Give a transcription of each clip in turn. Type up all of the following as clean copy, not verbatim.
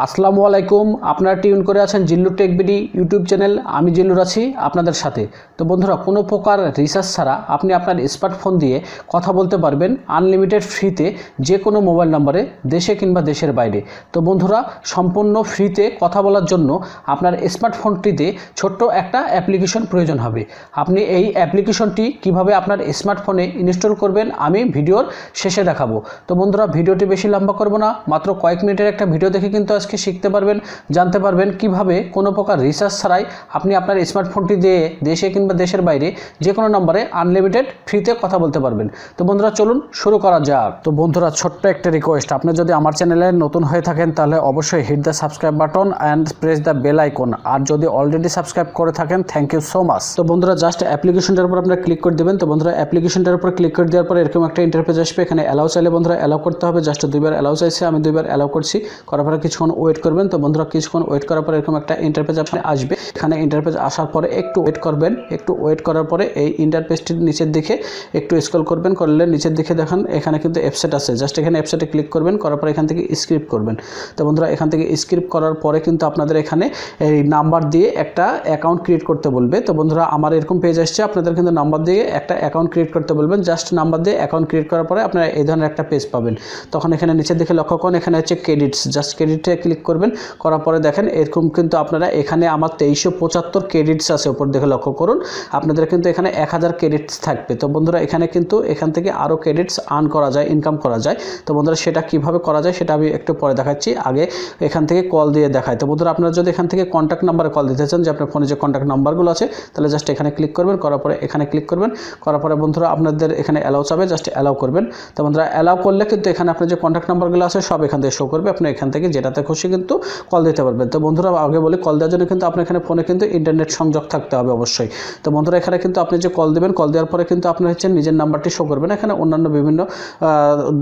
আসসালামু আলাইকুম। আপনারা টিউন করে আছেন Zillur tech BD YouTube channel. আমি জিল্লুর আছি আপনাদের সাথে। তো বন্ধুরা, কোনো প্রকার রিচার্জ ছাড়া আপনি আপনার স্মার্টফোন দিয়ে কথা বলতে পারবেন আনলিমিটেড ফ্রিতে যে কোনো মোবাইল নম্বরে, দেশে কিংবা দেশের বাইরে। তো বন্ধুরা, সম্পূর্ণ ফ্রিতে কথা বলার জন্য আপনার স্মার্টফোনটিতে ছোট্ট একটা অ্যাপ্লিকেশন প্রয়োজন হবে। আপনি এই অ্যাপ্লিকেশনটি কিভাবে আপনার স্মার্টফোনে ইনস্টল করবেন আমি ভিডিওর শেষে দেখাবো। তো বন্ধুরা, ভিডিওটি বেশি লম্বা করব না, মাত্র কয়েক মিনিটের একটা ভিডিও দেখে কিন্তু আজকে শিখতে পারবেন, জানতে পারবেন কিভাবে কোনো প্রকার রিচার্জ ছাড়াই আপনি আপনার স্মার্টফোনটি দিয়ে দেশে কিংবা দেশের বাইরে যে কোনো নম্বরে আনলিমিটেড ফ্রিতে কথা বলতে পারবেন। তো বন্ধুরা, চলুন শুরু করা যাক। তো বন্ধুরা, ছোট্ট একটা রিকোয়েস্ট, আপনি যদি আমার চ্যানেলে নতুন হয়ে থাকেন তাহলে অবশ্যই hit the subscribe button and press the bell icon. আর যদি অলরেডি সাবস্ক্রাইব করে থাকেন, থ্যাংক ইউ সো মাচ। তো বন্ধুরা, জাস্ট অ্যাপ্লিকেশনটার উপর আপনারা ক্লিক করে দেবেন। তো বন্ধুরা, অ্যাপ্লিকেশনটার উপর ক্লিক করে দেওয়ার পরে এরকম একটা ইন্টারফেস আসবে। এখানে অ্যালাউ চাইলে বন্ধুরা অ্যালাউ করতে হবে। জাস্ট দুইবার অ্যালাউ চাইছে, আমি দুইবার অ্যালাউ করছি। করার পরে কিছুক্ষণ ওয়েট করবেন। তো বন্ধুরা, কিছুক্ষণ ওয়েট করার পরে এরকম একটা ইন্টারফেস আপনি আসবে। এখানে ইন্টারফেস আসার পরে একটু ওয়েট করবেন। একটু ওয়েট করার পরে এই ইন্টারফেসটির নিচের দিকে একটু স্ক্রল করবেন। করলে নিচের দিকে দেখেন এখানে কিন্তু অ্যাপসেট আছে। জাস্ট এখানে অ্যাপসেটে ক্লিক করবেন। করার পরে এখান থেকে স্ক্রিপ্ট করবেন। তো বন্ধুরা, এখান থেকে স্ক্রিপ্ট করার পরে কিন্তু আপনাদের এখানে এই নাম্বার দিয়ে একটা অ্যাকাউন্ট ক্রিয়েট করতে বলবে। তো বন্ধুরা, আমার এরকম পেজ আসছে, আপনাদের কিন্তু নাম্বার দিয়ে একটা অ্যাকাউন্ট ক্রিয়েট করতে বলবেন। জাস্ট নাম্বার দিয়ে অ্যাকাউন্ট ক্রিয়েট করার পরে আপনারা এই ধরনের একটা পেজ পাবেন। তখন এখানে নিচের দিকে লক্ষ্য করুন, এখানে হচ্ছে ক্রেডিটস। জাস্ট ক্রেডিটে ক্লিক করবেন। করার পরে দেখেন এরকম কিন্তু আপনারা এখানে আমার 2375 ক্রেডিটস আছে। উপর দেখে লক্ষ্য করুন, আপনাদের কিন্তু এখানে 1000 ক্রেডিটস থাকবে। তো বন্ধুরা, এখানে কিন্তু এখান থেকে আরও ক্রেডিটস আর্ন করা যায়, ইনকাম করা যায়। তো বন্ধুরা, সেটা কিভাবে করা যায় সেটা আমি একটু পরে দেখাচ্ছি। আগে এখান থেকে কল দিয়ে দেখায়। তো বন্ধুরা, আপনারা যদি এখান থেকে কন্ট্যাক্ট নাম্বারে কল দিতে চান, যে আপনার ফোনে যে কন্ট্যাক্ট নাম্বারগুলো আছে, তাহলে জাস্ট এখানে ক্লিক করবেন। করার পরে এখানে ক্লিক করবেন। করার পরে বন্ধুরা, আপনাদের এখানে অ্যালাউ চাবে, জাস্ট অ্যালাউ করবেন। তো বন্ধুরা, অ্যালাউ করলে কিন্তু এখানে আপনার যে কন্ট্যাক্ট নাম্বারগুলো আছে সব এখান থেকে শো করবে। আপনি এখান থেকে যেটাতে খুশি কিন্তু কল দিতে পারবেন। তো বন্ধুরা, আগে বলি, কল দেওয়ার জন্য কিন্তু আপনার এখানে ফোনে কিন্তু ইন্টারনেট সংযোগ থাকতে হবে অবশ্যই। তো বন্ধুরা, এখানে কিন্তু আপনি যে কল দেবেন, কল দেওয়ার পরে কিন্তু আপনার হচ্ছে নিজের নাম্বারটি শো করবে না, এখানে অন্যান্য বিভিন্ন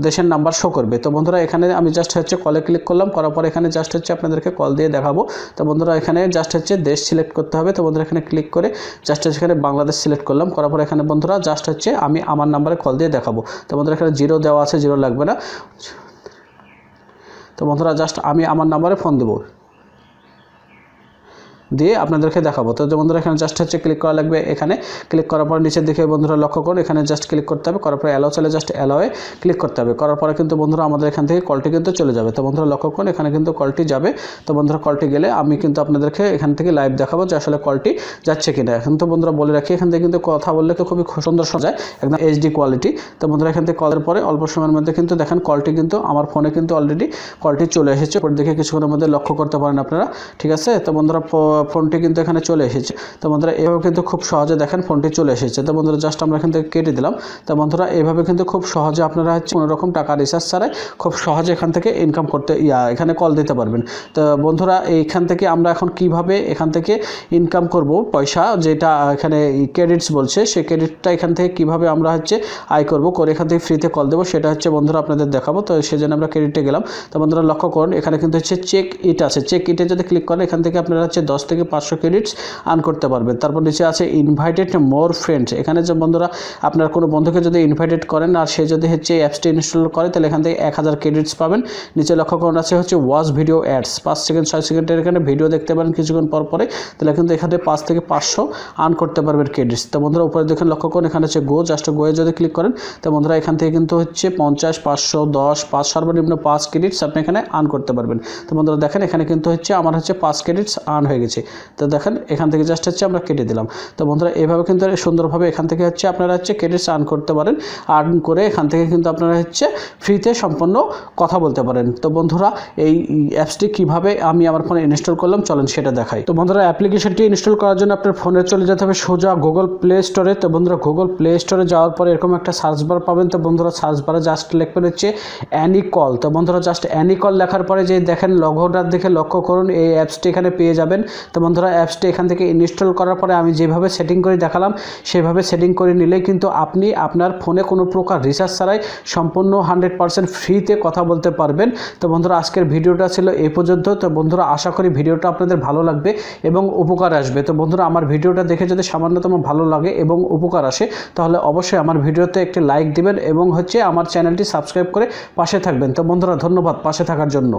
দেশের নাম্বার শো করবে। তো বন্ধুরা, এখানে আমি জাস্ট হচ্ছে কলে ক্লিক করলাম। করার পরে এখানে জাস্ট হচ্ছে আপনাদেরকে কল দিয়ে দেখাবো। তো বন্ধুরা, এখানে জাস্ট হচ্ছে দেশ সিলেক্ট করতে হবে। তো বন্ধুরা, এখানে ক্লিক করে জাস্ট হচ্ছে এখানে বাংলাদেশ সিলেক্ট করলাম। করার পরে এখানে বন্ধুরা জাস্ট হচ্ছে আমি আমার নাম্বারে কল দিয়ে দেখাবো। তো বন্ধুরা, এখানে জিরো দেওয়া আছে, জিরো লাগবে না। তো বন্ধুরা, জাস্ট আমি আমার নাম্বারে ফোন দেবো, দিয়ে আপনাদেরকে দেখাবো। তো বন্ধুরা, এখানে জাস্ট হচ্ছে ক্লিক করা লাগবে। এখানে ক্লিক করার পর নিচের দিকে বন্ধুরা লক্ষ্য করুন, এখানে জাস্ট ক্লিক করতে হবে। করার পরে অ্যালাউ চলে, জাস্ট অ্যালাউয়ে ক্লিক করতে হবে। করার পরে কিন্তু বন্ধুরা আমাদের এখান থেকে কলটি কিন্তু চলে যাবে। তো বন্ধুরা, লক্ষ্য করুন, এখানে কিন্তু কলটি যাবে। তো বন্ধুরা, কলটি গেলে আমি কিন্তু আপনাদেরকে এখান থেকে লাইভ দেখাবো যে আসলে কলটি যাচ্ছে কিনা। এখন তো বন্ধুরা বলে রাখি, এখান থেকে কিন্তু কথা বললে তো খুবই সুন্দর শোনা যায়, একদম এইচডি কোয়ালিটি। তো বন্ধুরা, এখান থেকে কলের পরে অল্প সময়ের মধ্যে কিন্তু দেখেন কলটি কিন্তু আমার ফোনে কিন্তু অলরেডি কলটি চলে এসেছে। পরে দেখে কিছুক্ষণের মধ্যে লক্ষ্য করতে পারেন আপনারা, ঠিক আছে। তো বন্ধুরা, ফোনটি কিন্তু এখানে চলে এসেছে। তো বন্ধুরা, এভাবে কিন্তু খুব সহজে দেখেন ফোনটি চলে এসেছে। তো বন্ধুরা, জাস্ট আমরা এখান থেকে কেটে দিলাম। তো বন্ধুরা, এইভাবে কিন্তু খুব সহজে আপনারা হচ্ছে কোনো রকম টাকা রিচার্জ ছাড়াই খুব সহজে এখান থেকে ইনকাম করতে এখানে কল দিতে পারবেন। তো বন্ধুরা, এইখান থেকে আমরা এখন কিভাবে এখান থেকে ইনকাম করব পয়সা, যেটা এখানে ক্রেডিটস বলছে, সেই ক্রেডিটটা এখান থেকে কিভাবে আমরা হচ্ছে আয় করব, করে এখান থেকে ফ্রিতে কল দেবো, সেটা হচ্ছে বন্ধুরা আপনাদের দেখাবো। তো সেজন্য আমরা ক্রেডিটে গেলাম। তো বন্ধুরা, লক্ষ্য করুন, এখানে কিন্তু হচ্ছে চেক ইট আছে। চেক ইটে যদি ক্লিক করেন, এখান থেকে আপনারা হচ্ছে 10 থেকে 500 ক্রেডিটস আর্ন করতে পারবেন। তারপর নিচে আছে ইনভাইটেড মোর ফ্রেন্ডস। এখানে যে বন্ধুরা আপনার কোনো বন্ধুকে যদি ইনভাইটেড করেন আর সে যদি হচ্ছে এই অ্যাপসটি ইনস্টল করে, তাহলে এখান থেকে 1000 ক্রেডিটস পাবেন। নিচে লক্ষ্য করুন আছে হচ্ছে ওয়াচ ভিডিও অ্যাডস, 5 সেকেন্ড 6 সেকেন্ডের এখানে ভিডিও দেখতে পারেন কিছুক্ষণ পর পরে, তাহলে কিন্তু এখানে 5 থেকে 500 আর্ন করতে পারবেন ক্রেডিটস। তো বন্ধুরা, উপরে দেখেন লক্ষ্য করুন, এখানে হচ্ছে গো, জাস্ট গোয়ে যদি ক্লিক করেন, তো বন্ধুরা এখান থেকে কিন্তু হচ্ছে 50, 500, 10, 5 সর্বনিম্ন 5 ক্রেডিটস আপনি এখানে আর্ন করতে পারবেন। তো বন্ধুরা, দেখেন এখানে কিন্তু হচ্ছে আমার হচ্ছে 5 ক্রেডিটস আর্ন হয়ে গেছে। তো দেখেন এখান থেকে জাস্ট হচ্ছে আমরা কেটে দিলাম। তো বন্ধুরা, এইভাবে কিন্তু সুন্দরভাবে এখান থেকে হচ্ছে আপনারা হচ্ছে ক্রেডিটস আর্ন করতে পারেন। আর্ন করে এখান থেকে কিন্তু আপনারা হচ্ছে ফ্রিতে সম্পূর্ণ কথা বলতে পারেন। তো বন্ধুরা, এই অ্যাপসটি কিভাবে আমি আমার ফোনে ইনস্টল করলাম চলেন সেটা দেখাই। তো বন্ধুরা, অ্যাপ্লিকেশনটি ইনস্টল করার জন্য আপনার ফোনে চলে যেতে হবে সোজা গুগল প্লে স্টোরে। তো বন্ধুরা, গুগল প্লে স্টোরে যাওয়ার পরে এরকম একটা সার্চ বার পাবেন। তো বন্ধুরা, সার্চ বারে জাস্ট লিখবেন হচ্ছে অ্যানি কল। তো বন্ধুরা, জাস্ট অ্যানি কল লেখার পরে যে দেখেন লগোটার দিকে লক্ষ্য করুন, এই অ্যাপসটি এখানে পেয়ে যাবেন। তো বন্ধুরা, অ্যাপসটি এখান থেকে ইনস্টল করার পরে আমি যেভাবে সেটিং করে দেখালাম সেভাবে সেটিং করে নিলেই কিন্তু আপনি আপনার ফোনে কোনো প্রকার রিচার্জ ছাড়াই সম্পূর্ণ 100% ফ্রিতে কথা বলতে পারবেন। তো বন্ধুরা, আজকের ভিডিওটা ছিল এই পর্যন্ত। তো বন্ধুরা, আশা করি ভিডিওটা আপনাদের ভালো লাগবে এবং উপকার আসবে। তো বন্ধুরা, আমার ভিডিওটা দেখে যদি সামান্যতম ভালো লাগে এবং উপকার আসে, তাহলে অবশ্যই আমার ভিডিওতে একটি লাইক দিবেন এবং হচ্ছে আমার চ্যানেলটি সাবস্ক্রাইব করে পাশে থাকবেন। তো বন্ধুরা, ধন্যবাদ পাশে থাকার জন্য।